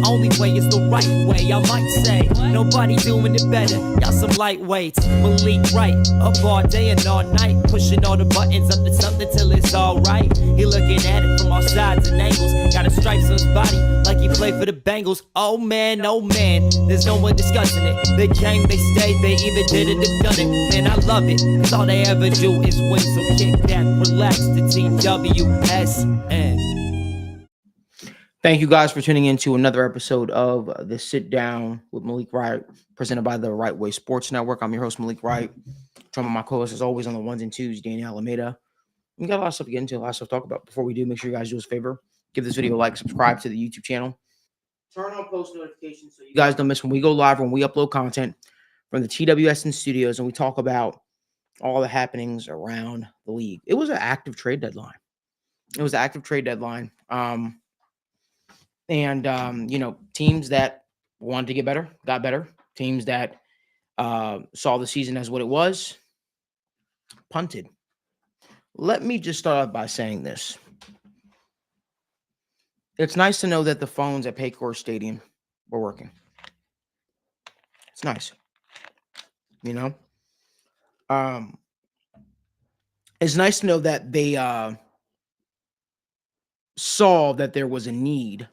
only way is the right way. I might say, nobody doing it better. Y'all some lightweights. Malik Wright, up all day and all night, pushing all the buttons up to something till it's alright. He looking at it from all sides and angles. Got a stripes on his body like he played for the Bengals. Oh man, there's no one discussing it. They came, they stayed, they either did it or done it. Man, I love it, cause all they ever do is win. So kick back, relax, the TWSN. Thank you guys for tuning in to another episode of the Sit Down with Malik Wright, presented by the Right Way Sports Network. I'm your host, Malik Wright. Joined by my co-host, as always, on the ones and twos, Danny Alameda. We got a lot of stuff to get into, a lot of stuff to talk about. Before we do, make sure you guys do us a favor. Give this video a like, subscribe to the YouTube channel. Turn on post notifications so you guys don't miss when we go live, when we upload content from the TWSN studios and we talk about all the happenings around the league. It was an active trade deadline. Teams that wanted to get better, got better. Teams that saw the season as what it was, punted. Let me just start off by saying this. It's nice to know that the phones at Paycor Stadium were working. It's nice. It's nice to know that they saw that there was a need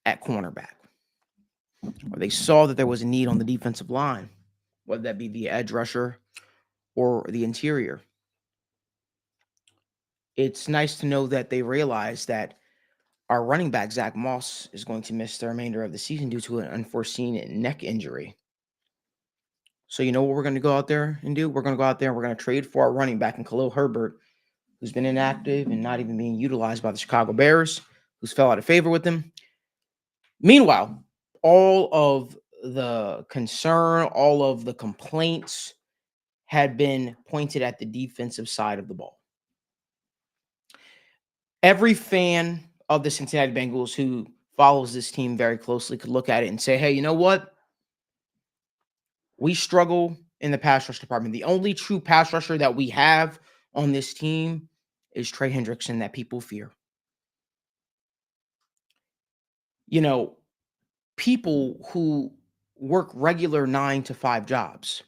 at cornerback, or they saw that there was a need on the defensive line, whether that be the edge rusher or the interior. It's nice to know that they realized that our running back, Zach Moss, is going to miss the remainder of the season due to an unforeseen neck injury. So you know what we're going to go out there and do? We're going to go out there and we're going to trade for our running back in Khalil Herbert, who's been inactive and not even being utilized by the Chicago Bears, who's fell out of favor with them. Meanwhile, all of the concern, all of the complaints had been pointed at the defensive side of the ball. Every fan of the Cincinnati Bengals who follows this team very closely could look at it and say, hey, you know what? We struggle in the pass rush department. The only true pass rusher that we have on this team is Trey Hendrickson that people fear. You know, people who work regular 9-to-5 jobs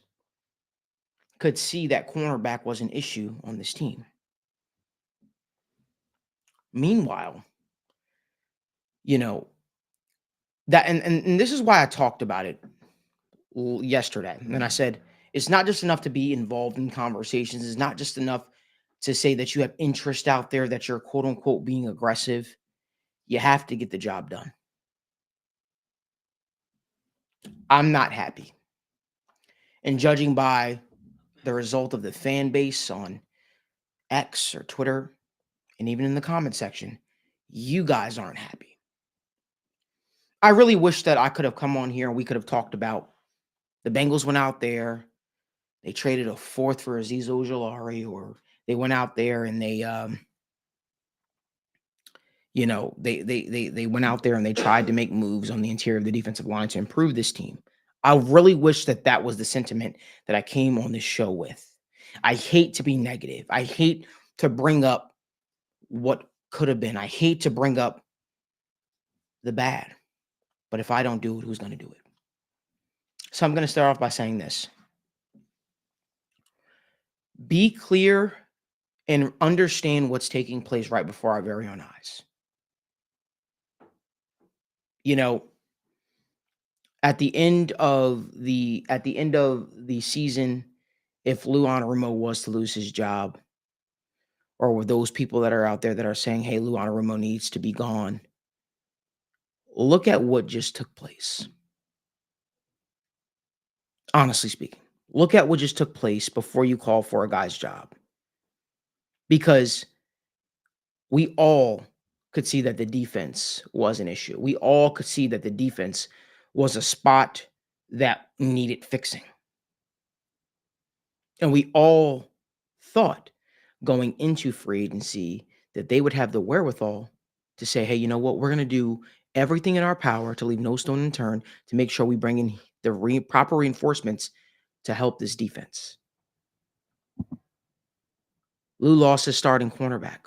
could see that cornerback was an issue on this team. Meanwhile, that and this is why I talked about it yesterday. And I said, it's not just enough to be involved in conversations. It's not just enough to say that you have interest out there, that you're quote unquote being aggressive. You have to get the job done. I'm not happy. And judging by the result of the fan base on X or Twitter, and even in the comment section, you guys aren't happy. I really wish that I could have come on here and we could have talked about the Bengals went out there, they traded a fourth for Azeez Ojulari, or they went out there and they went out there and they tried to make moves on the interior of the defensive line to improve this team. I really wish that that was the sentiment that I came on this show with. I hate to be negative. I hate to bring up what could have been. I hate to bring up the bad. But if I don't do it, who's going to do it? So I'm going to start off by saying this. Be clear and understand what's taking place right before our very own eyes. At the end of the season, if Lou Anarumo was to lose his job, or with those people that are out there that are saying, hey, Lou Anarumo needs to be gone, look at what just took place. Honestly speaking, look at what just took place before you call for a guy's job. Because we all could see that the defense was an issue. We all could see that the defense was a spot that needed fixing. And we all thought going into free agency that they would have the wherewithal to say, hey, you know what? We're going to do everything in our power to leave no stone unturned to make sure we bring in the proper reinforcements to help this defense. Lou lost his starting cornerback.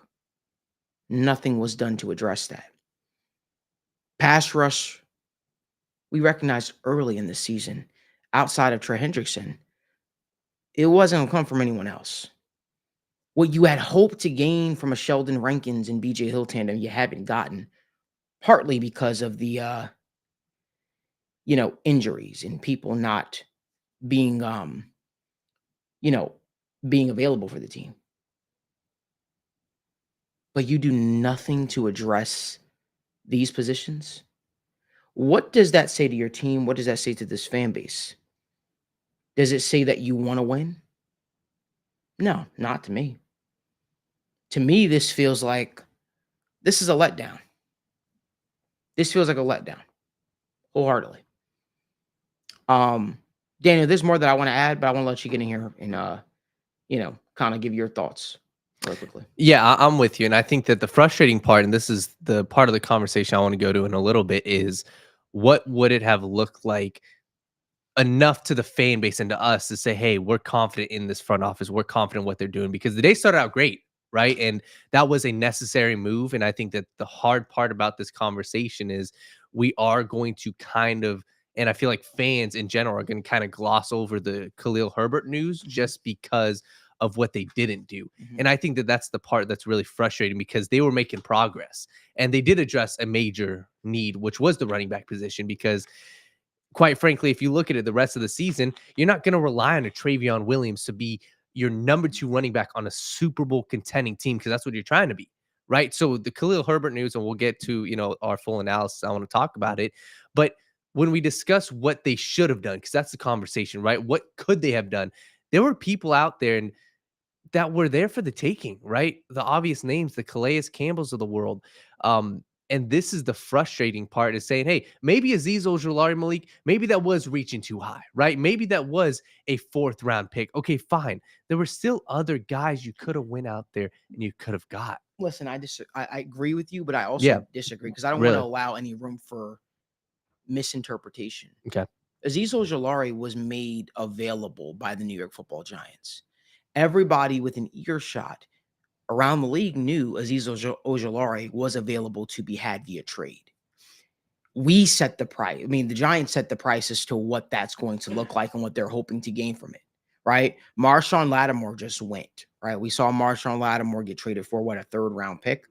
Nothing was done to address that. Pass rush we recognized early in the season, outside of Trey Hendrickson, it wasn't going to come from anyone else. What you had hoped to gain from a Sheldon Rankins and BJ Hill tandem, you haven't gotten, partly because of the injuries and people not being you know, being available for the team. But you do nothing to address these positions. What does that say to your team? What does that say to this fan base? Does it say that you want to win? No, not to me. To me, this feels like this is a letdown. This feels like a letdown, wholeheartedly. Daniel, there's more that I want to add, but I want to let you get in here and kind of give your thoughts real quickly. Yeah, I'm with you. And I think that the frustrating part, and this is the part of the conversation I want to go to in a little bit, is what would it have looked like enough to the fan base and to us to say, hey, we're confident in this front office. We're confident in what they're doing, because the day started out great, right? And that was a necessary move. And I think that the hard part about this conversation is we are going to kind of, and I feel like fans in general are going to kind of gloss over the Khalil Herbert news just because of what they didn't do. And I think that that's the part that's really frustrating, because they were making progress and they did address a major need, which was the running back position, because quite frankly, if you look at it the rest of the season, you're not going to rely on a Travion Williams to be your number 2 running back on a Super Bowl contending team, because that's what you're trying to be, right? So the Khalil Herbert news, and we'll get to, our full analysis. I want to talk about it. But when we discuss what they should have done, because that's the conversation, right? What could they have done? There were people out there and that were there for the taking, right? The obvious names, the Calais Campbells of the world. And this is the frustrating part, is saying, hey, maybe Azeez Ojulari, Malik, maybe that was reaching too high, right? Maybe that was a 4th round pick. Okay, fine. There were still other guys you could have went out there and you could have got. Listen, I agree with you, but I also disagree, because I don't want to allow any room for misinterpretation. Okay. Azeez Ojulari was made available by the New York Football Giants. Everybody with an earshot around the league knew Azeez Ojulari was available to be had via trade. We set the price. I mean, the Giants set the price as to what that's going to look like and what they're hoping to gain from it, right? Marshawn Lattimore just went, right? We saw Marshawn Lattimore get traded for, a 3rd round pick,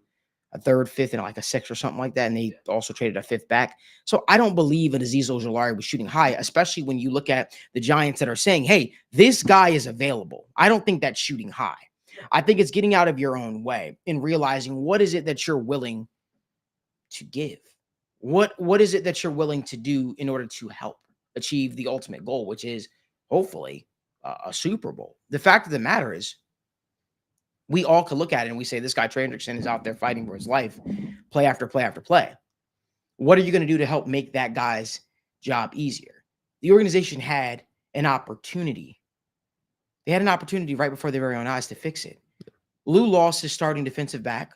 a 3rd, 5th, and like a 6th or something like that. And they also traded a 5th back. So I don't believe that Azeez Ojulari was shooting high, especially when you look at the Giants that are saying, hey, this guy is available. I don't think that's shooting high. I think it's getting out of your own way and realizing what is it that you're willing to give? What is it that you're willing to do in order to help achieve the ultimate goal, which is hopefully a Super Bowl? The fact of the matter is, we all could look at it and we say, this guy Trey Hendrickson is out there fighting for his life, play after play after play. What are you going to do to help make that guy's job easier? The organization had an opportunity. They had an opportunity right before their very own eyes to fix it. Lou lost his starting defensive back.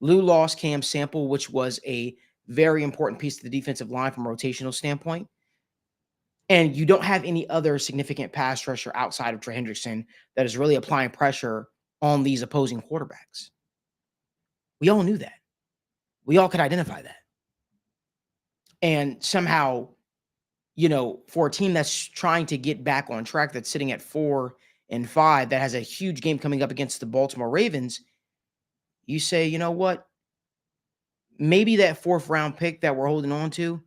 Lou lost Cam Sample, which was a very important piece of the defensive line from a rotational standpoint. And you don't have any other significant pass rusher outside of Trey Hendrickson that is really applying pressure on these opposing quarterbacks. We all knew that. We all could identify that. And somehow, for a team that's trying to get back on track, that's sitting at 4-5, that has a huge game coming up against the Baltimore Ravens, you say, you know what? Maybe that 4th round pick that we're holding on to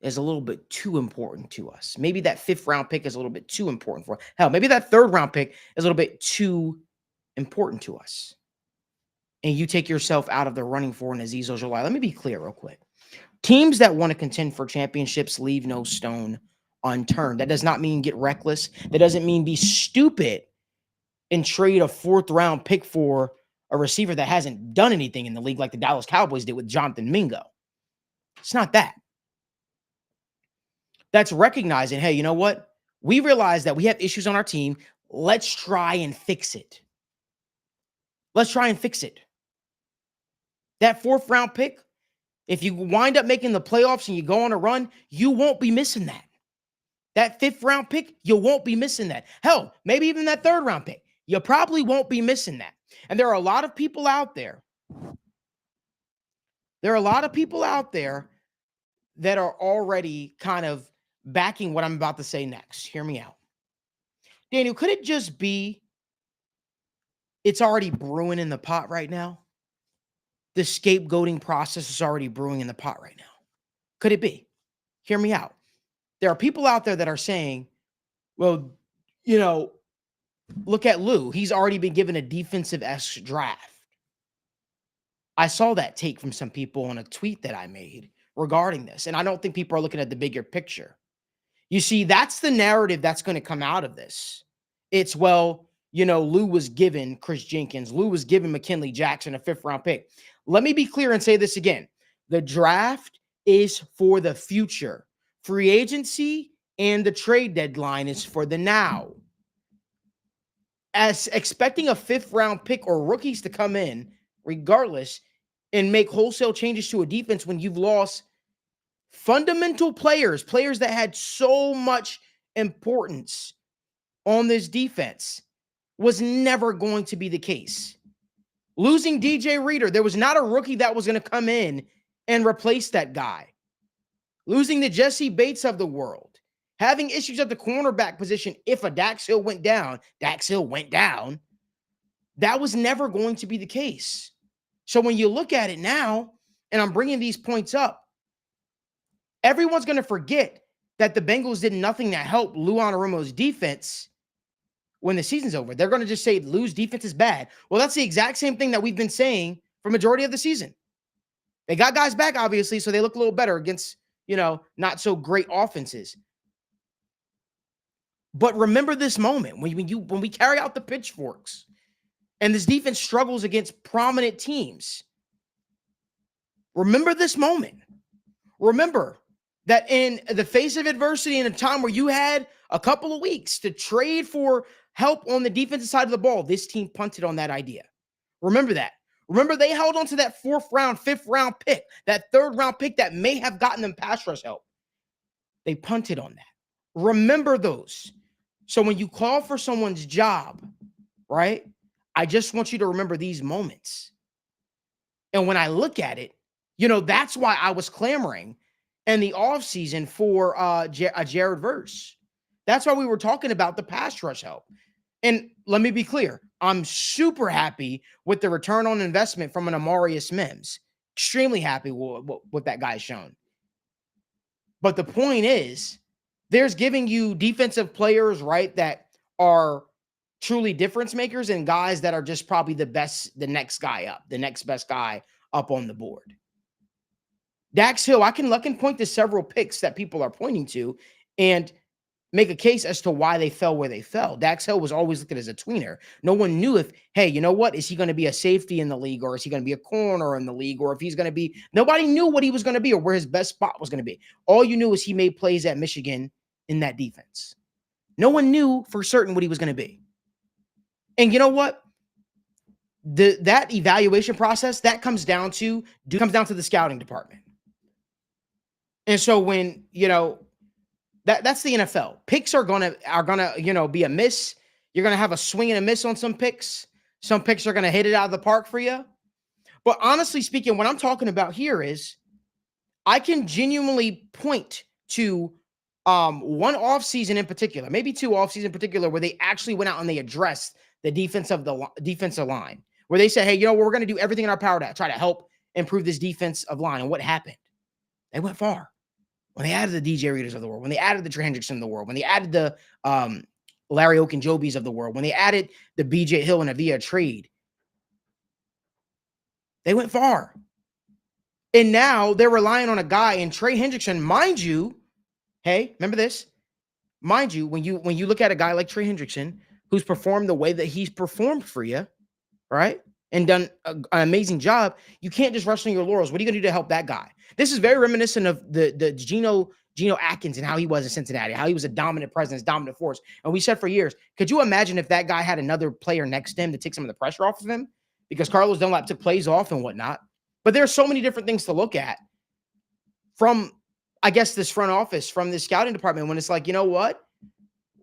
is a little bit too important to us. Maybe that 5th round pick is a little bit too important for us. Hell, maybe that 3rd round pick is a little bit too important to us. And you take yourself out of the running for an Azeez Ojulari. Let me be clear real quick. Teams that want to contend for championships leave no stone unturned. That does not mean get reckless. That doesn't mean be stupid and trade a 4th round pick for a receiver that hasn't done anything in the league like the Dallas Cowboys did with Jonathan Mingo. It's not that. That's recognizing, hey, you know what? We realize that we have issues on our team. Let's try and fix it. Let's try and fix it. That 4th round pick, if you wind up making the playoffs and you go on a run, you won't be missing that. That 5th round pick, you won't be missing that. Hell, maybe even that 3rd round pick. You probably won't be missing that. And there are a lot of people out there. that are already kind of backing what I'm about to say next. Hear me out. Daniel, could it just be it's already brewing in the pot right now? The scapegoating process is already brewing in the pot right now. Could it be? Hear me out. There are people out there that are saying, well, look at Lou. He's already been given a defensive-esque draft. I saw that take from some people on a tweet that I made regarding this, and I don't think people are looking at the bigger picture. You see, that's the narrative that's going to come out of this. It's, Lou was given Chris Jenkins. Lou was given McKinley Jackson a 5th-round pick. Let me be clear and say this again. The draft is for the future. Free agency and the trade deadline is for the now. As expecting a 5th-round pick or rookies to come in, regardless, and make wholesale changes to a defense when you've lost fundamental players that had so much importance on this defense, was never going to be the case. Losing DJ Reader, there was not a rookie that was going to come in and replace that guy. Losing the Jesse Bates of the world. Having issues at the cornerback position if a Dax Hill went down. That was never going to be the case. So when you look at it now, and I'm bringing these points up, everyone's going to forget that the Bengals did nothing to help Lou Anarumo's defense when the season's over. They're going to just say Lou's defense is bad. Well, that's the exact same thing that we've been saying for majority of the season. They got guys back, obviously, so they look a little better against, not so great offenses. But remember this moment when we carry out the pitchforks and this defense struggles against prominent teams. Remember this moment. Remember that in the face of adversity, in a time where you had a couple of weeks to trade for help on the defensive side of the ball, this team punted on that idea. Remember that. Remember they held on to that 4th-round, 5th-round pick, that 3rd-round pick that may have gotten them pass rush help. They punted on that. Remember those. So when you call for someone's job, right, I just want you to remember these moments. And when I look at it, that's why I was clamoring in the offseason for a Jared Verse. That's why we were talking about the pass rush help. And let me be clear. I'm super happy with the return on investment from an Amarius Mims. Extremely happy with what that guy's shown. But the point is, there's giving you defensive players, right, that are truly difference makers and guys that are just probably the next best guy up on the board. Dax Hill, I can point to several picks that people are pointing to and make a case as to why they fell where they fell. Dax Hill was always looked at as a tweener. No one knew if, hey, you know what? Is he going to be a safety in the league, or is he going to be a corner in the league, or if he's going to be, nobody knew what he was going to be or where his best spot was going to be. All you knew is he made plays at Michigan in that defense. No one knew for certain what he was going to be. And you know what? That evaluation process, that comes down to the scouting department. And so when, that's the NFL. Picks are gonna be a miss. You're gonna have a swing and a miss on some picks. Some picks are gonna hit it out of the park for you. But honestly speaking, what I'm talking about here is I can genuinely point to one offseason in particular, maybe 2 offseasons in particular, where they actually went out and they addressed the defensive line, where they said, hey, we're going to do everything in our power to try to help improve this defensive line. And what happened? They went far. When they added the DJ Readers of the world, when they added the Trey Hendrickson of the world, when they added the Larry Okunjobis of the world, when they added the BJ Hill and Avia trade, they went far. And now they're relying on a guy in Trey Hendrickson, mind you. Hey, remember this? Mind you, when you look at a guy like Trey Hendrickson, who's performed the way that he's performed for you, right, and done an amazing job, you can't just rest on your laurels. What are you going to do to help that guy? This is very reminiscent of the Geno Atkins and how he was in Cincinnati, how he was a dominant presence, dominant force. And we said for years, could you imagine if that guy had another player next to him to take some of the pressure off of him? Because Carlos Dunlap took plays off and whatnot. But there are so many different things to look at from, I guess, this front office, from this scouting department, when it's like, you know what?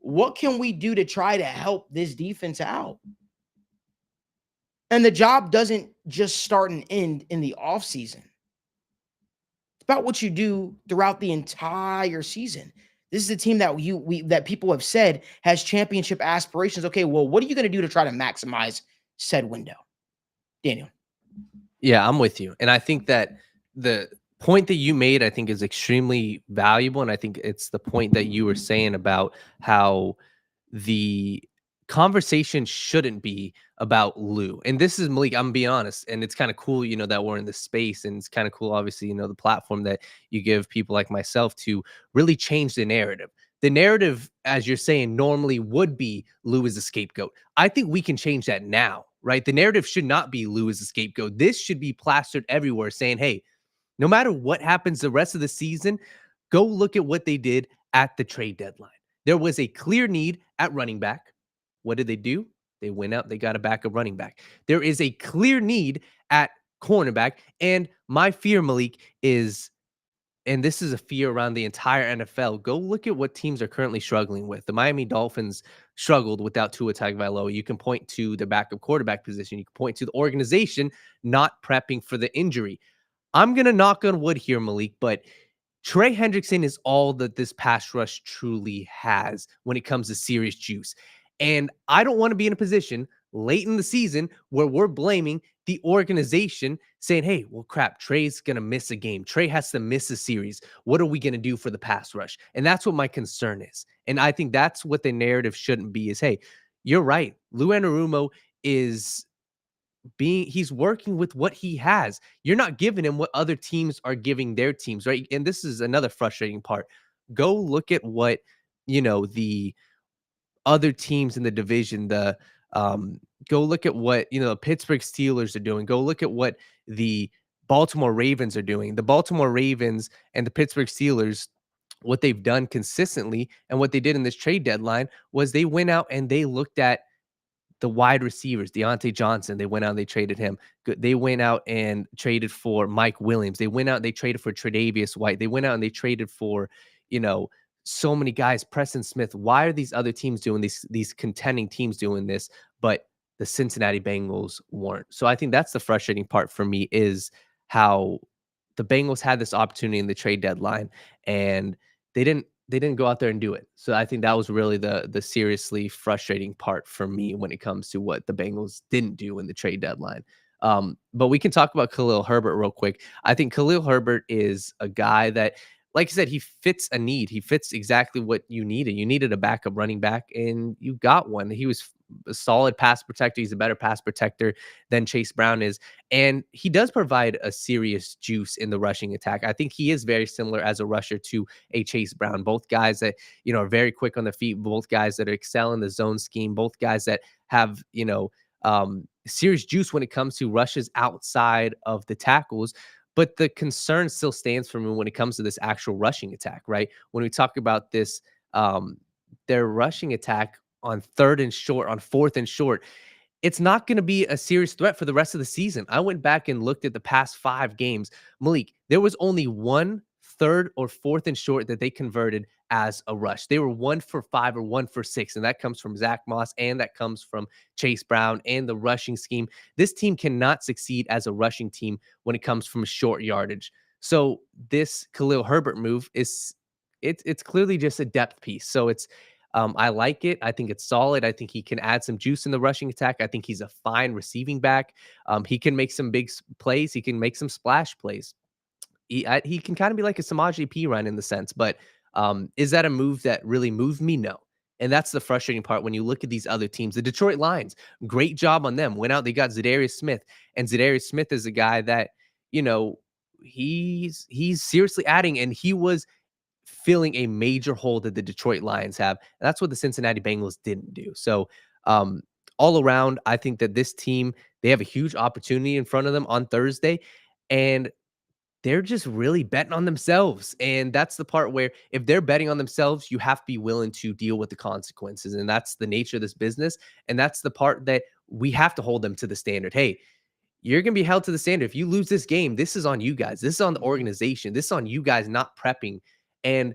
What can we do to try to help this defense out? And the job doesn't just start and end in the offseason. about what you do throughout the entire season. This is a team that that people have said has championship aspirations. Okay, well, what are you going to do to try to maximize said window, Daniel? Yeah, I'm with you. And I think that the point that you made, I think, is extremely valuable. And I think it's the point that you were saying about how the conversation shouldn't be about Lou. And this is Malik, I'm being honest. And it's kind of cool, that we're in this space. And it's kind of cool, obviously, the platform that you give people like myself to really change the narrative. The narrative, as you're saying, normally would be Lou is the scapegoat. I think we can change that now, right? The narrative should not be Lou is the scapegoat. This should be plastered everywhere saying, hey, no matter what happens the rest of the season, go look at what they did at the trade deadline. There was a clear need at running back. What did they do? They went out, they got a backup running back. There is a clear need at cornerback. And my fear, Malik, is, and this is a fear around the entire NFL, go look at what teams are currently struggling with. The Miami Dolphins struggled without Tua Tagovailoa. You can point to the backup quarterback position. You can point to the organization not prepping for the injury. I'm going to knock on wood here, Malik, but Trey Hendrickson is all that this pass rush truly has when it comes to serious juice. And I don't want to be in a position late in the season where we're blaming the organization saying, hey, well, crap, Trey's going to miss a game. Trey has to miss a series. What are we going to do for the pass rush? And that's what my concern is. And I think that's what the narrative shouldn't be is, hey, you're right. Lou Anarumo is he's working with what he has. You're not giving him what other teams are giving their teams, right? And this is another frustrating part. Go look at what, the other teams in the division, go look at what, the Pittsburgh Steelers are doing. Go look at what the Baltimore Ravens are doing. The Baltimore Ravens and the Pittsburgh Steelers, what they've done consistently and what they did in this trade deadline was they went out and they looked at the wide receivers, Deontay Johnson, they went out and they traded him. They went out and traded for Mike Williams. They went out and they traded for Tre'Davious White. They went out and they traded for, so many guys. Preston Smith. Why are these other teams doing these contending teams doing this, but the Cincinnati Bengals weren't? So I think that's the frustrating part for me is how the Bengals had this opportunity in the trade deadline and they didn't go out there and do it. So I think that was really the seriously frustrating part for me when it comes to what the Bengals didn't do in the trade deadline. But we can talk about Khalil Herbert real quick. I think Khalil Herbert is a guy that, like I said, he fits a need. He fits exactly what you needed. You needed a backup running back, and you got one. He was a solid pass protector. He's a better pass protector than Chase Brown is. And he does provide a serious juice in the rushing attack. I think he is very similar as a rusher to a Chase Brown. Both guys that, are very quick on their feet, both guys that excel in the zone scheme, both guys that have, serious juice when it comes to rushes outside of the tackles. But the concern still stands for me when it comes to this actual rushing attack, right? When we talk about this, their rushing attack on third and short, on fourth and short, it's not going to be a serious threat for the rest of the season. I went back and looked at the past 5 games. Malik, there was only one third or fourth and short that they converted as a rush. They were 1 for 5 or 1 for 6, and that comes from Zach Moss and that comes from Chase Brown and the rushing scheme. This team cannot succeed as a rushing team when it comes from short yardage. So this Khalil Herbert move it's clearly just a depth piece. So I like it. I think it's solid. I think he can add some juice in the rushing attack. I think he's a fine receiving back. He can make some big plays. He can make some splash plays. He can kind of be like a Samaje Perine in the sense, but is that a move that really moved me? No. And that's the frustrating part when you look at these other teams. The Detroit Lions, great job on them. Went out, they got Zadarius Smith, and Zadarius Smith is a guy that, he's seriously adding, and he was filling a major hole that the Detroit Lions have. And that's what the Cincinnati Bengals didn't do. So all around, I think that this team, they have a huge opportunity in front of them on Thursday. And they're just really betting on themselves. And that's the part where if they're betting on themselves, you have to be willing to deal with the consequences. And that's the nature of this business. And that's the part that we have to hold them to the standard. Hey, you're going to be held to the standard. If you lose this game, this is on you guys. This is on the organization. This is on you guys not prepping. And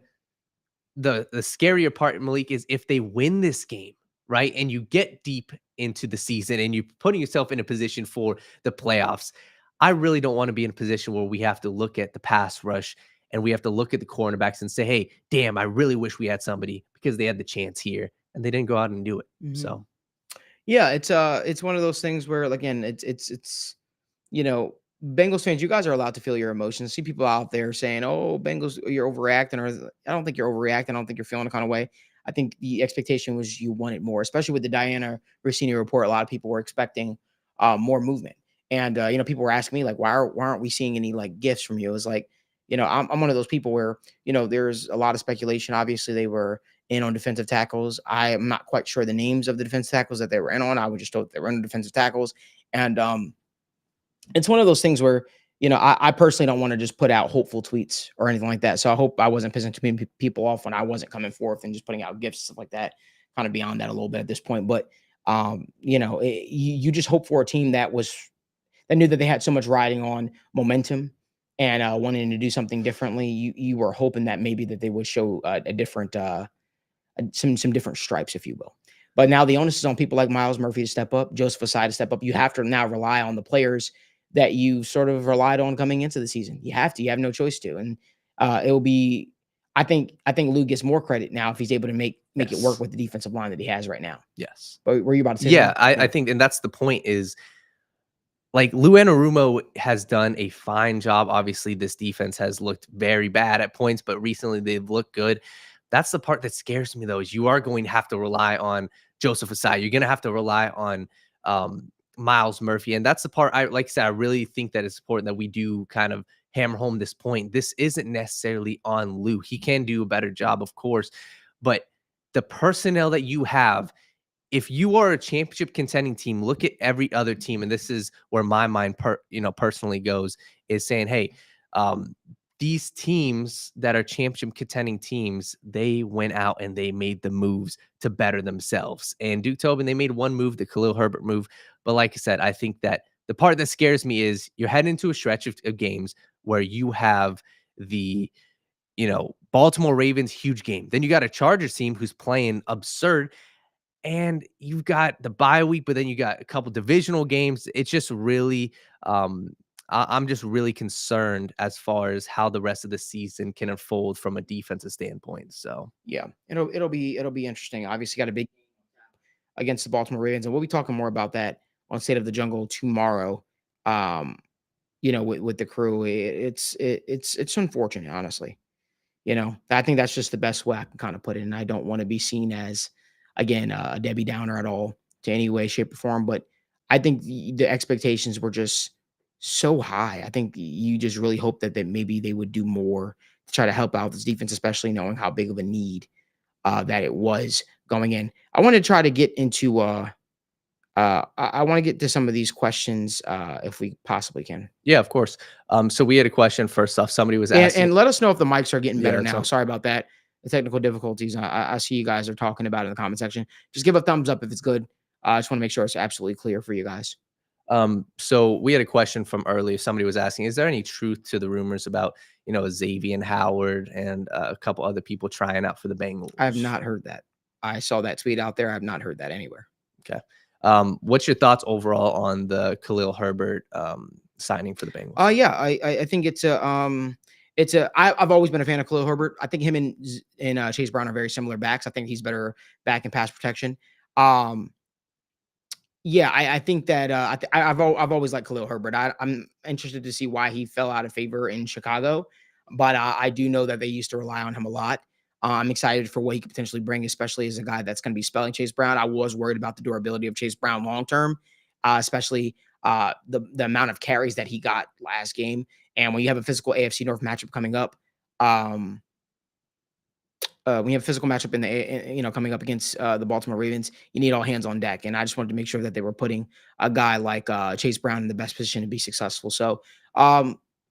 the scarier part, Malik, is if they win this game, right? And you get deep into the season and you're putting yourself in a position for the playoffs. I really don't want to be in a position where we have to look at the pass rush and we have to look at the cornerbacks and say, hey, damn, I really wish we had somebody because they had the chance here and they didn't go out and do it. So Yeah, it's one of those things where again, it's you know, Bengals fans, you guys are allowed to feel your emotions. See people out there saying, "Oh, Bengals, you're overreacting," or I don't think you're overreacting. I don't think you're feeling the kind of way. I think the expectation was you wanted more, especially with the Diana Rossini report. A lot of people were expecting more movement, and people were asking me like, why aren't we seeing any like gifts from you?" It was like, I'm one of those people where there's a lot of speculation. Obviously, they were in on defensive tackles. I am not quite sure the names of the defensive tackles that they were in on. I was just told they were in defensive tackles, and it's one of those things where, I personally don't want to just put out hopeful tweets or anything like that. So I hope I wasn't pissing too many people off when I wasn't coming forth and just putting out gifts, stuff like that, kind of beyond that a little bit at this point. But, you just hope for a team that knew that they had so much riding on momentum and wanting to do something differently. You were hoping that maybe that they would show a different, some different stripes, if you will. But now the onus is on people like Miles Murphy to step up, Joseph Asai to step up. You have to now rely on the players that you sort of relied on coming into the season. You have to. You have no choice to. And it will be. I think Lou gets more credit now if he's able to make it work yes. with the defensive line that he has right now. Yes. But were you about to say? Yeah, Something? I think, and that's the point is like Lou Anarumo has done a fine job. Obviously, this defense has looked very bad at points, but recently they've looked good. That's the part that scares me, though, is you are going to have to rely on Joseph Asai. You're going to have to rely on Miles Murphy. And that's the part like I said, I really think that it's important that we do kind of hammer home this point. This isn't necessarily on Lou. He can do a better job, of course, but the personnel that you have, if you are a championship contending team, look at every other team. And this is where my mind personally goes, is saying, hey, these teams that are championship contending teams, they went out and they made the moves to better themselves. And Duke Tobin, they made one move, the Khalil Herbert move. But like I said, I think that the part that scares me is you're heading into a stretch of games where you have the, Baltimore Ravens, huge game. Then you got a Chargers team who's playing absurd. And you've got the bye week, but then you got a couple divisional games. It's just really, I'm just really concerned as far as how the rest of the season can unfold from a defensive standpoint. So Yeah, it'll be interesting. Obviously, got a big against the Baltimore Ravens, and we'll be talking more about that on State of the Jungle tomorrow. Um, with the crew, it's unfortunate, honestly. I think that's just the best way I can kind of put it. And I don't want to be seen as, again, a Debbie Downer at all to any way, shape, or form. But I think the expectations were just so high. I think you just really hope that maybe they would do more to try to help out this defense, especially knowing how big of a need that it was going in. I want to try to get into I want to get to some of these questions if we possibly can. yeah, of course. So we had a question first off. Somebody was asking, And let us know if the mics are getting better Yeah, now. so- Sorry about that. The technical difficulties. I see you guys are talking about it in the comment section. Just give a thumbs up if it's good. I just want to make sure it's absolutely clear for you guys. So we had a question from earlier. Somebody was asking, is there any truth to the rumors about, Xavier Howard and a couple other people trying out for the Bengals? I have not heard that. I saw that tweet out there. I have not heard that anywhere. Okay. What's your thoughts overall on the Khalil Herbert signing for the Bengals? Yeah, I think I've always been a fan of Khalil Herbert. I think him and Chase Brown are very similar backs. I think he's better back in pass protection. Yeah, I think that I've always liked Khalil Herbert. I'm interested to see why he fell out of favor in Chicago, but I do know that they used to rely on him a lot. I'm excited for what he could potentially bring, especially as a guy that's going to be spelling Chase Brown. I was worried about the durability of Chase Brown long term, especially the amount of carries that he got last game. And when you have a physical AFC North matchup coming up, when you have a physical matchup coming up against the Baltimore Ravens, you need all hands on deck. And I just wanted to make sure that they were putting a guy like Chase Brown in the best position to be successful. So,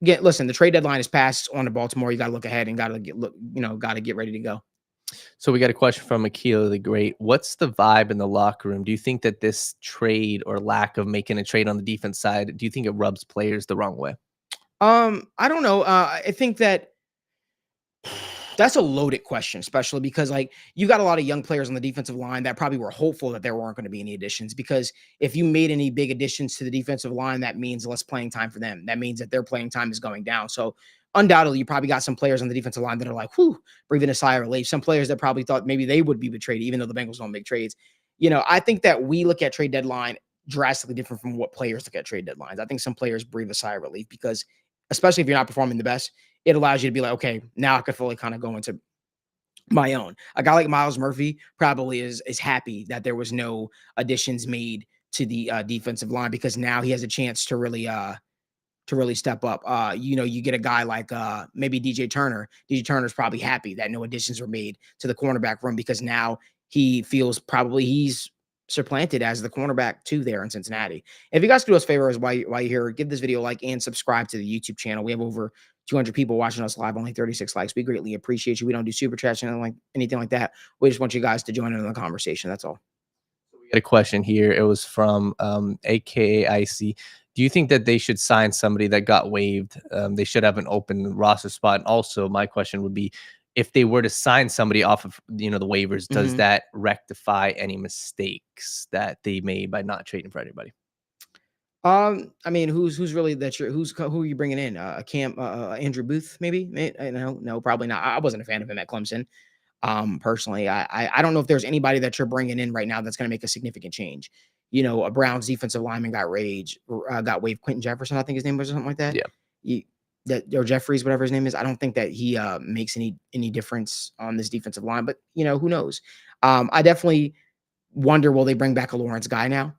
listen, the trade deadline is passed on to Baltimore. You got to look ahead and got to get ready to go. So we got a question from Akila the Great. What's the vibe in the locker room? Do you think that this trade or lack of making a trade on the defense side, do you think it rubs players the wrong way? I don't know. I think that That's a loaded question, especially because like you got a lot of young players on the defensive line that probably were hopeful that there weren't going to be any additions, because if you made any big additions to the defensive line, that means less playing time for them. That means that their playing time is going down. So undoubtedly, you probably got some players on the defensive line that are like, whew, breathing a sigh of relief. Some players that probably thought maybe they would be betrayed, even though the Bengals don't make trades. I think that we look at trade deadline drastically different from what players look at trade deadlines. I think some players breathe a sigh of relief because, especially if you're not performing the best, it allows you to be like, okay, now I could fully kind of go into my own. A guy like Miles Murphy probably is happy that there was no additions made to the defensive line, because now he has a chance to really step up. You get a guy like maybe DJ Turner. DJ Turner's probably happy that no additions were made to the cornerback room, because now he feels probably he's supplanted as the cornerback 2 there in Cincinnati. If you guys could do us favors while you're here, give this video a like and subscribe to the YouTube channel. We have over 200 people watching us live, only 36 likes. We greatly appreciate you. We don't do super chats or anything like that. We just want you guys to join in the conversation. That's all. We got a question here. It was from AKA Icy. Do you think that they should sign somebody that got waived? They should have an open roster spot. And also, my question would be, if they were to sign somebody off of the waivers, does that rectify any mistakes that they made by not trading for anybody? I mean, who's really who are you bringing in? Andrew Booth, maybe? No, probably not. I wasn't a fan of him at Clemson. Personally, I don't know if there's anybody that you're bringing in right now that's going to make a significant change. A Browns defensive lineman got waived. Quentin Jefferson, I think his name was, or something like that. Yeah. Or Jeffries, whatever his name is. I don't think that he makes any difference on this defensive line, but who knows? I definitely wonder, will they bring back a Lawrence guy now?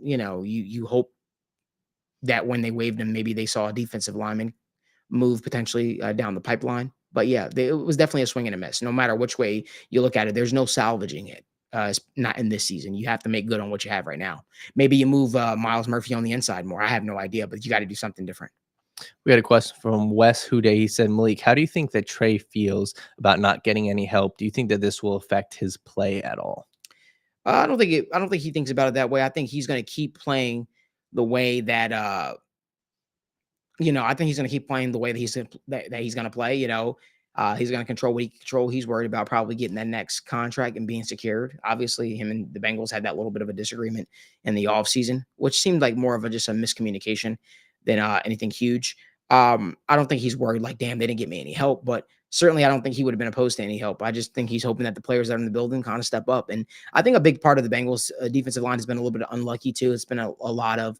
You hope that when they waived him, maybe they saw a defensive lineman move potentially down the pipeline. But yeah, it was definitely a swing and a miss. No matter which way you look at it, there's no salvaging it. It's not in this season. You have to make good on what you have right now. Maybe you move Miles Murphy on the inside more. I have no idea, but you got to do something different. We had a question from Wes Hude. He said, Malik, how do you think that Trey feels about not getting any help? Do you think that this will affect his play at all? I don't think he thinks about it that way. I think he's going to keep playing the way that I think he's going to keep playing the way that he's going to play. He's going to control what he can control. He's worried about probably getting that next contract and being secured. Obviously, him and the Bengals had that little bit of a disagreement in the offseason, which seemed like more of just a miscommunication than anything huge. I don't think he's worried like, damn, they didn't get me any help, but certainly I don't think he would have been opposed to any help. I just think he's hoping that the players that are in the building kind of step up. And I think a big part of the Bengals defensive line has been a little bit unlucky too. It's been a lot of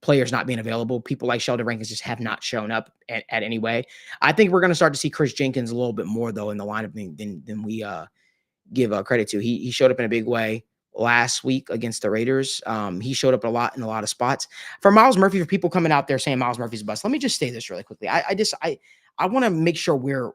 players not being available. People like Sheldon Rankins just have not shown up at any way. I think we're going to start to see Chris Jenkins a little bit more though in the lineup than we give credit to. He showed up in a big way last week against the Raiders. He showed up a lot in a lot of spots. For Miles Murphy, for people coming out there saying Miles Murphy's a bust, let me just say this really quickly. I want to make sure we're,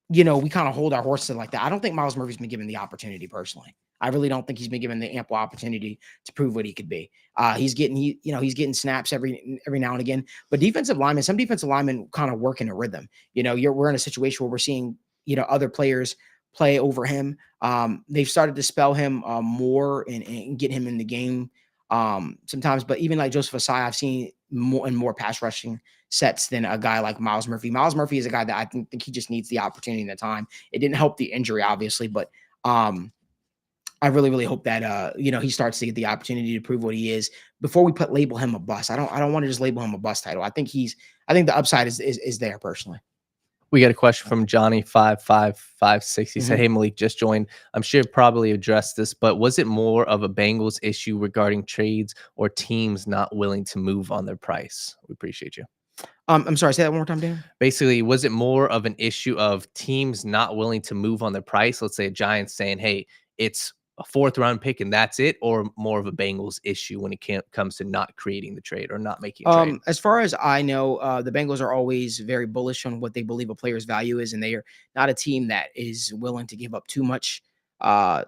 we kind of hold our horses like that. I don't think Miles Murphy's been given the opportunity personally. I really don't think he's been given the ample opportunity to prove what he could be. He's getting snaps every now and again, but some defensive linemen kind of work in a rhythm. We're in a situation where we're seeing, other players play over him. They've started to spell him more and get him in the game sometimes, but even like Joseph Asai, I've seen more and more pass rushing sets than a guy like Miles Murphy. Miles Murphy is a guy that I think he just needs the opportunity and the time. It didn't help the injury, obviously, but I really, really hope that he starts to get the opportunity to prove what he is before we label him a bust. I don't want to just label him a bust title. I think the upside is there personally. We got a question from Johnny 5556. He said, "Hey Malik, just joined. I'm sure you've probably addressed this, but was it more of a Bengals issue regarding trades or teams not willing to move on their price?" We appreciate you. I'm sorry, say that one more time, Dan. Basically, was it more of an issue of teams not willing to move on their price? Let's say a Giants saying, "Hey, it's a 4th round pick and that's it," or more of a Bengals issue when it comes to not creating the trade or not making a trade? As far as I know, the Bengals are always very bullish on what they believe a player's value is, and they are not a team that is willing to give up too much, to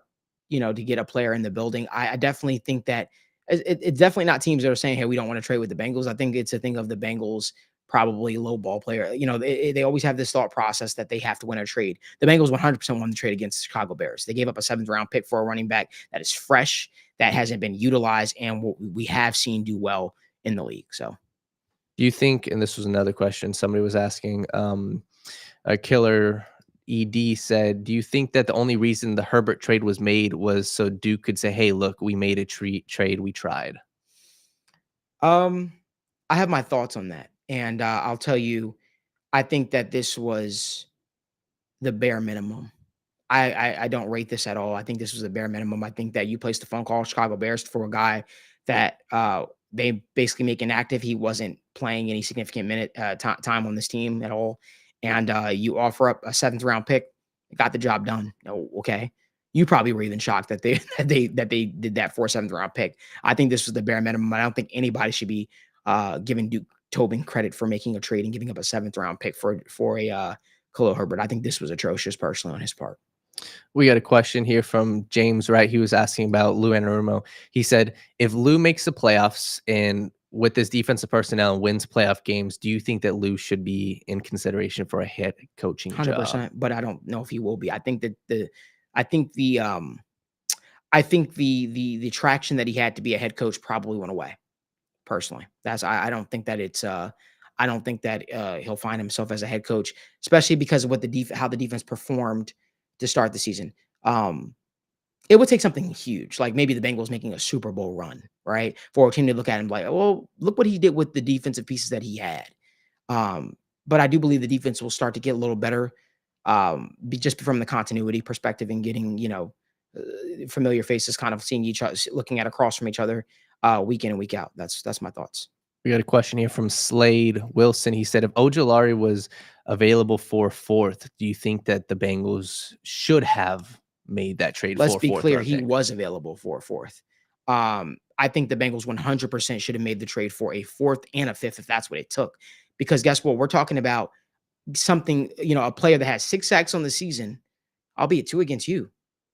get a player in the building. I definitely think that it's definitely not teams that are saying, "Hey, we don't want to trade with the Bengals." I think it's a thing of the Bengals probably low ball player. They always have this thought process that they have to win a trade. The Bengals 100% won the trade against the Chicago Bears. They gave up a 7th round pick for a running back that is fresh, that hasn't been utilized, and what we have seen do well in the league. So do you think, and this was another question somebody was asking, Killer ED said, "Do you think that the only reason the Herbert trade was made was so Duke could say, 'Hey, look, we made a trade, we tried'?" Um, I have my thoughts on that, and I'll tell you, I think that this was the bare minimum. I don't rate this at all. I think this was the bare minimum. I think that you placed the phone call, Chicago Bears, for a guy that they basically make inactive. He wasn't playing any significant time on this team at all, and you offer up a seventh round pick, got the job done. Oh, okay. You probably were even shocked that they that they did that for a seventh round pick. I think this was the bare minimum. I don't think anybody should be giving Duke Tobin credit for making a trade and giving up a seventh round pick for a Khalil Herbert. I think this was atrocious personally on his part. We got a question here from James Wright. He was asking about Lou Anarumo. He said, if Lou makes the playoffs and with this defensive personnel and wins playoff games, do you think that Lou should be in consideration for a head coaching 100%, job? but I don't know if he will be. I think the traction that he had to be a head coach probably went away. Personally, I don't think that I don't think that he'll find himself as a head coach, especially because of what how the defense performed to start the season. It would take something huge, like maybe the Bengals making a Super Bowl run, right? For a team to look at him like, well, look what he did with the defensive pieces that he had. But I do believe the defense will start to get a little better, just from the continuity perspective and getting, familiar faces, kind of seeing each other, looking at across from each other week in and week out. That's my thoughts. We got a question here from Slade Wilson. He said, if Ojulari was available for fourth, do you think that the Bengals should have made that trade Let's for be fourth clear, round he pick? was available for a fourth. I think the Bengals 100% should have made the trade for a fourth and a fifth if that's what it took. Because guess what? We're talking about something, a player that has 6 sacks on the season, albeit 2 against you,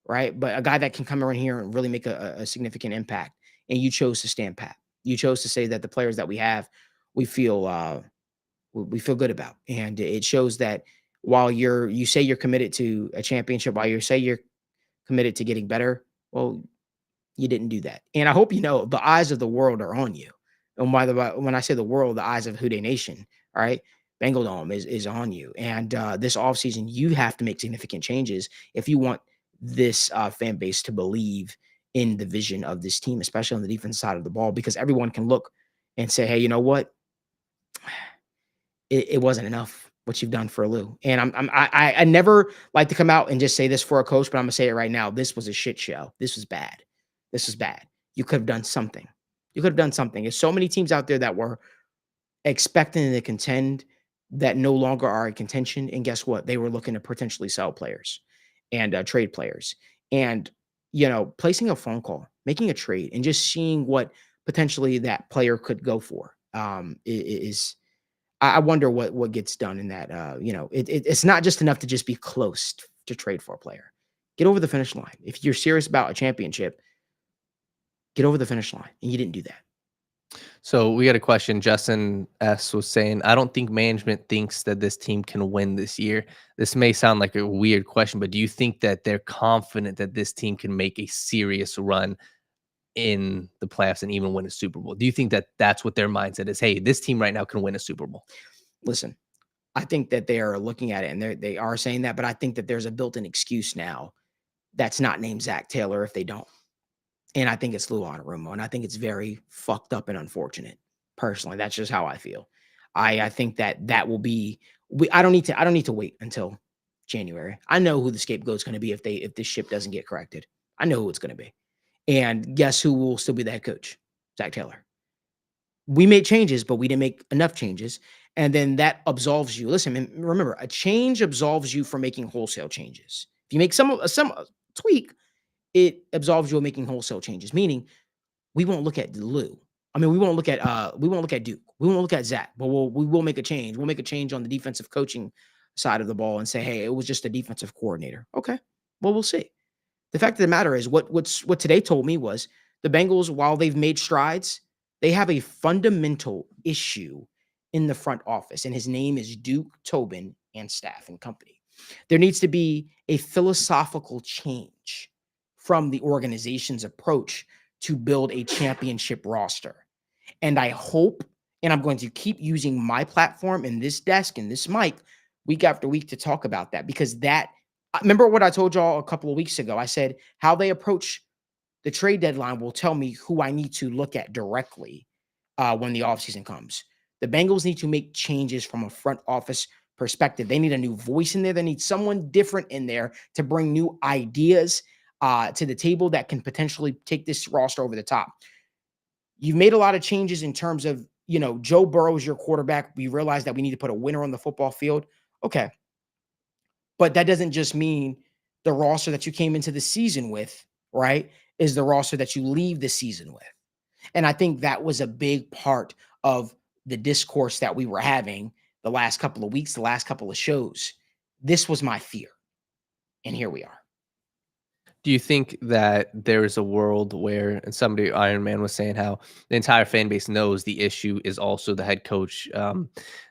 right? But a guy that can come around here and really make a significant impact. And you chose to stand pat. You chose to say that the players that we have, we feel good about. And it shows that while you say you're committed to a championship, while you say you're committed to getting better, well, you didn't do that. And I hope you know the eyes of the world are on you. And when I say the world, the eyes of Houday Nation, all right, Bengal Dome is on you. And this offseason, you have to make significant changes if you want this fan base to believe in the vision of this team, especially on the defense side of the ball, because everyone can look and say, hey, you know what? It wasn't enough what you've done for Lou. And I never like to come out and just say this for a coach, but I'm gonna say it right now. This was a shit show. This was bad. This is bad. You could have done something. You could have done something. There's so many teams out there that were expecting to contend that no longer are in contention. And guess what? They were looking to potentially sell players and trade players. And, placing a phone call, making a trade, and just seeing what potentially that player could go for is I wonder what gets done in that. It's not just enough to just be close to trade for a player. Get over the finish line. If you're serious about a championship, get over the finish line, and you didn't do that. So we got a question. Justin S was saying, I don't think management thinks that this team can win this year. This may sound like a weird question, but do you think that they're confident that this team can make a serious run in the playoffs and even win a Super Bowl? Do you think that that's what their mindset is? Hey, this team right now can win a Super Bowl. Listen, I think that they are looking at it and they are saying that, but I think that there's a built-in excuse now that's not named Zach Taylor if they don't. And I think it's Lou Anarumo, and I think it's very fucked up and unfortunate. Personally, that's just how I feel. I think that will be. I don't need to wait until January. I know who the scapegoat's going to be if this ship doesn't get corrected. I know who it's going to be, and guess who will still be the head coach? Zach Taylor. We made changes, but we didn't make enough changes, and then that absolves you. Listen, and remember, a change absolves you from making wholesale changes. If you make some tweak, it absolves you of making wholesale changes, meaning we won't look at Lou. I mean, we won't look at Duke. We won't look at Zach, but we will make a change. We'll make a change on the defensive coaching side of the ball and say, hey, it was just a defensive coordinator. Okay. Well, we'll see. The fact of the matter is what today told me was the Bengals, while they've made strides, they have a fundamental issue in the front office, and his name is Duke Tobin and staff and company. There needs to be a philosophical change from the organization's approach to build a championship roster. And I hope, and I'm going to keep using my platform and this desk and this mic week after week to talk about that, because remember what I told y'all a couple of weeks ago. I said how they approach the trade deadline will tell me who I need to look at directly when the offseason comes. The Bengals need to make changes from a front office perspective. They need a new voice in there. They need someone different in there to bring new ideas to the table that can potentially take this roster over the top. You've made a lot of changes in terms of, Joe Burrow is your quarterback. We realize that we need to put a winner on the football field. Okay. But that doesn't just mean the roster that you came into the season with, right, is the roster that you leave the season with. And I think that was a big part of the discourse that we were having the last couple of weeks, the last couple of shows. This was my fear. And here we are. Do you think that there is a world where, and somebody, Iron Man, was saying how the entire fan base knows the issue is also the head coach,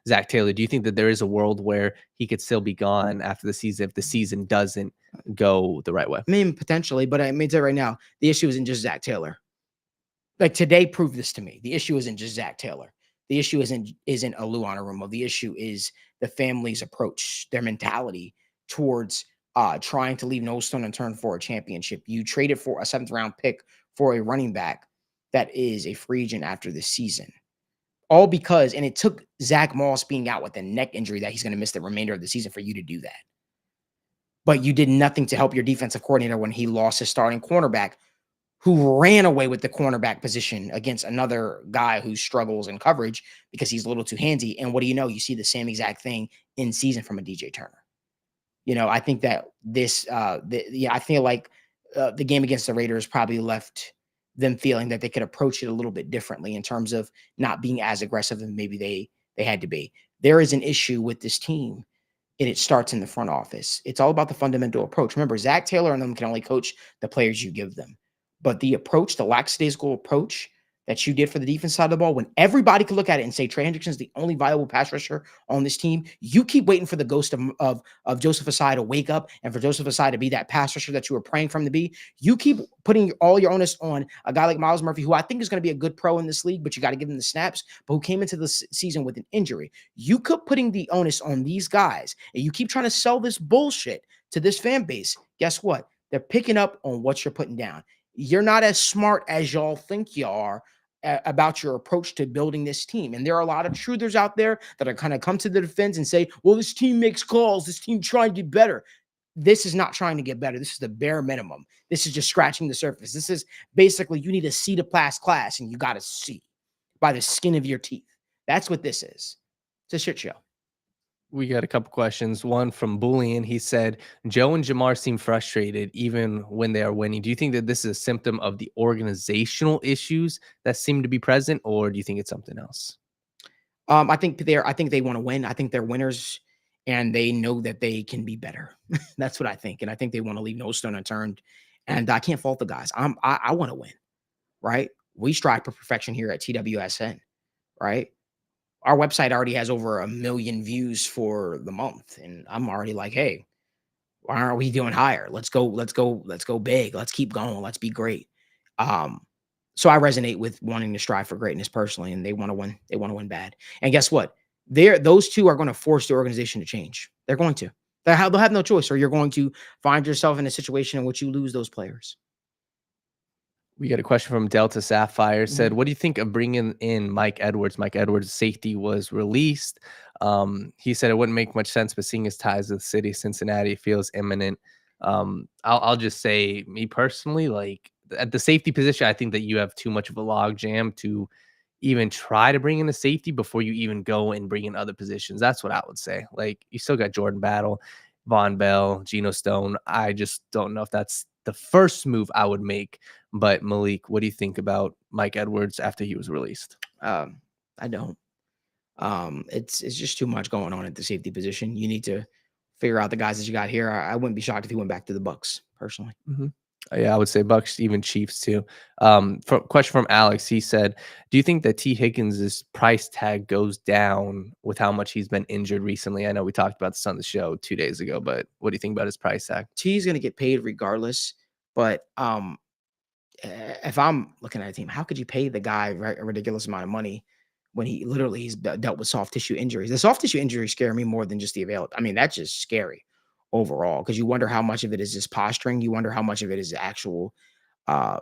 Zach Taylor. Do you think that there is a world where he could still be gone after the season if the season doesn't go the right way? I mean, potentially, but I mean, tell you right now, the issue isn't just Zach Taylor. Like today proved this to me. The issue isn't just Zach Taylor. The issue isn't Olu Anarumo. The issue is the family's approach, their mentality towards trying to leave no stone unturned for a championship. You traded for a 7th round pick for a running back that is a free agent after this season. All because, and it took Zach Moss being out with a neck injury that he's going to miss the remainder of the season for you to do that. But you did nothing to help your defensive coordinator when he lost his starting cornerback, who ran away with the cornerback position against another guy who struggles in coverage because he's a little too handsy. And what do you know? You see the same exact thing in season from a DJ Turner. I think that I feel like the game against the Raiders probably left them feeling that they could approach it a little bit differently in terms of not being as aggressive as maybe they had to be. There is an issue with this team, and it starts in the front office. It's all about the fundamental approach. Remember, Zach Taylor and them can only coach the players you give them. But the approach, the lackadaisical approach that you did for the defense side of the ball, when everybody could look at it and say Trey Hendrickson's the only viable pass rusher on this team, you keep waiting for the ghost of Joseph Asai to wake up and for Joseph Asai to be that pass rusher that you were praying for him to be. You keep putting all your onus on a guy like Myles Murphy, who I think is going to be a good pro in this league, but you got to give him the snaps, but who came into the season with an injury. You keep putting the onus on these guys, and you keep trying to sell this bullshit to this fan base. Guess what? They're picking up on what you're putting down. You're not as smart as y'all think you are about your approach to building this team. And there are a lot of truthers out there that are kind of come to the defense and say, well, this team makes calls. This team trying to get better. This is not trying to get better. This is the bare minimum. This is just scratching the surface. This is basically you need a C to pass class, and you got to see by the skin of your teeth. That's what this is. It's a shit show. We got a couple questions. One from Bullion. He said, Joe and Jamar seem frustrated even when they are winning. Do you think that this is a symptom of the organizational issues that seem to be present, or do you think it's something else? I think they want to win. I think they're winners, and they know that they can be better. That's what I think. And I think they want to leave no stone unturned. And I can't fault the guys. I want to win, right? We strive for perfection here at TWSN, right? Our website already has over 1 million views for the month. And I'm already like, hey, why aren't we doing higher? Let's go big. Let's keep going. Let's be great. So I resonate with wanting to strive for greatness personally, and they want to win. They want to win bad. And guess what? Those two are going to force the organization to change. They're going to. They'll have no choice, or you're going to find yourself in a situation in which you lose those players. We got a question from Delta Sapphire. Said, what do you think of bringing in Mike Edwards? Mike Edwards' safety was released. He said it wouldn't make much sense, but seeing his ties to the city of Cincinnati feels imminent. I'll just say, me personally, like at the safety position, I think that you have too much of a log jam to even try to bring in a safety before you even go and bring in other positions. That's what I would say. Like, you still got Jordan Battle, Von Bell, Geno Stone. I just don't know if that's the first move I would make. But Malik, what do you think about Mike Edwards after he was released? I don't. It's just too much going on at the safety position. You need to figure out the guys that you got here. I wouldn't be shocked if he went back to the Bucs personally. Yeah, I would say Bucs, even Chiefs too. Question from Alex. He said, do you think that T. Higgins' price tag goes down with how much he's been injured recently? I know we talked about this on the show 2 days ago, but what do you think about his price tag? T's going to get paid regardless. But if I'm looking at a team, how could you pay the guy a ridiculous amount of money when he's dealt with soft tissue injuries. The soft tissue injuries scare me more than just the available. I mean, that's just scary overall because you wonder how much of it is just posturing. You wonder how much of it is actual, a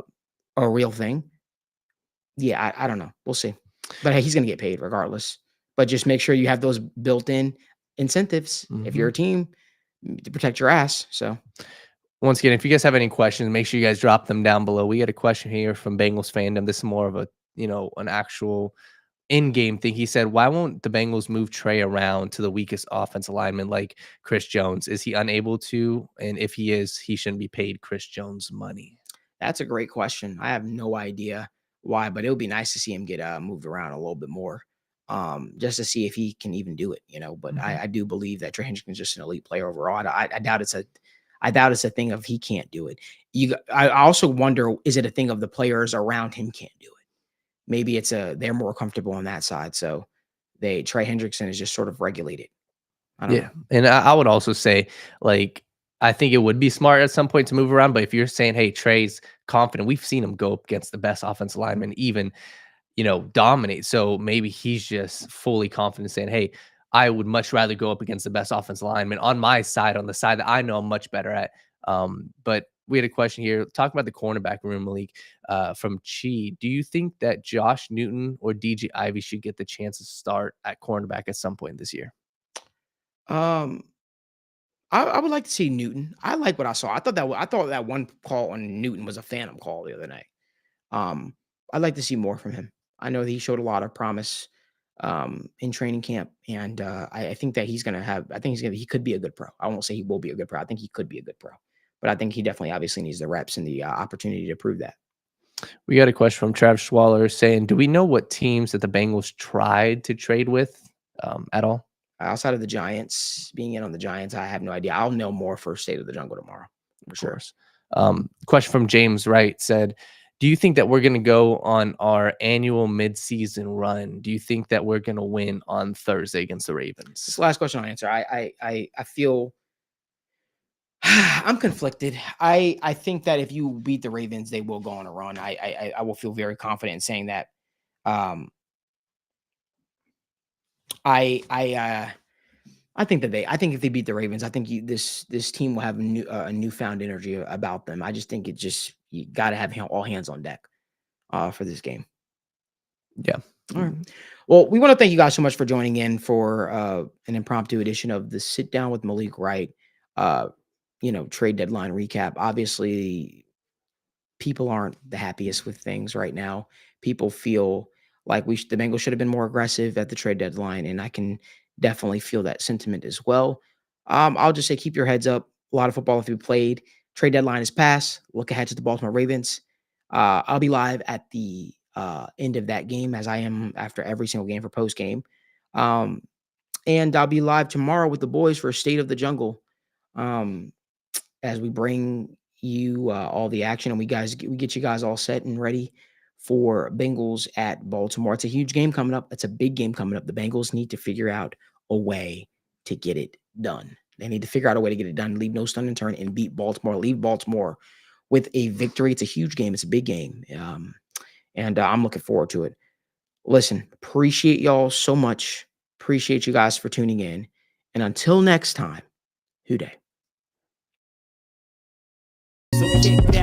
real thing. Yeah, I don't know. We'll see. But hey, he's going to get paid regardless. But just make sure you have those built-in incentives if you're a team to protect your ass. So once again, if you guys have any questions, make sure you guys drop them down below. We got a question here from Bengals fandom. This is more of a, an actual in-game thing. He said, why won't the Bengals move Trey around to the weakest offensive lineman like Chris Jones? Is he unable to? And if he is, he shouldn't be paid Chris Jones money. that's a great question. I have no idea why, but it would be nice to see him get moved around a little bit more, just to see if he can even do it, But I do believe that Trey Hendrickson is just an elite player overall. I doubt it's a thing of he can't do it. I also wonder, is it a thing of the players around him can't do it? Maybe they're more comfortable on that side. So Trey Hendrickson is just sort of regulated. I don't know. And I would also say, like, I think it would be smart at some point to move around. But if you're saying, hey, Trey's confident, we've seen him go up against the best offensive lineman, even, dominate. So maybe he's just fully confident saying, hey, I would much rather go up against the best offensive lineman on my side, on the side that I know I'm much better at. But we had a question here. Talk about the cornerback room, Malik, from Chi. Do you think that Josh Newton or DJ Ivy should get the chance to start at cornerback at some point this year? I would like to see Newton. I like what I saw. I thought that one call on Newton was a phantom call the other night. I'd like to see more from him. I know that he showed a lot of promise in training camp, and I think that he could be a good pro. I won't say he will be a good pro. I think he could be a good pro, but I think he definitely obviously needs the reps and the opportunity to prove that. We got a question from Travis Schwaller saying, do we know what teams that the Bengals tried to trade with at all? Outside of the Giants, being in on the Giants, I have no idea. I'll know more for State of the Jungle tomorrow. For sure. Question from James Wright said, do you think that we're going to go on our annual midseason run? Do you think that we're going to win on Thursday against the Ravens? This is the last question I'll answer. I feel I'm conflicted. I think that if you beat the Ravens, they will go on a run. I will feel very confident in saying that. I think if they beat the Ravens, I think this team will have a newfound energy about them. I just think you got to have all hands on deck for this game. Yeah. All right. Well, we want to thank you guys so much for joining in for an impromptu edition of the Sit Down with Malik Wright, trade deadline recap. Obviously, people aren't the happiest with things right now. People feel like the Bengals should have been more aggressive at the trade deadline, and I can definitely feel that sentiment as well. I'll just say keep your heads up. A lot of football to be played. Trade deadline is passed. Look ahead to the Baltimore Ravens. I'll be live at the end of that game, as I am after every single game for post game. And I'll be live tomorrow with the boys for State of the Jungle, as we bring you all the action, and we get you guys all set and ready for Bengals at Baltimore. It's a huge game coming up. It's a big game coming up. The Bengals need to figure out a way to get it done. They need to figure out a way to get it done, leave no stone unturned, and beat Baltimore. Leave Baltimore with a victory. It's a huge game. It's a big game. And I'm looking forward to it. Listen, appreciate y'all so much. Appreciate you guys for tuning in. And until next time, Hoo day. So kick that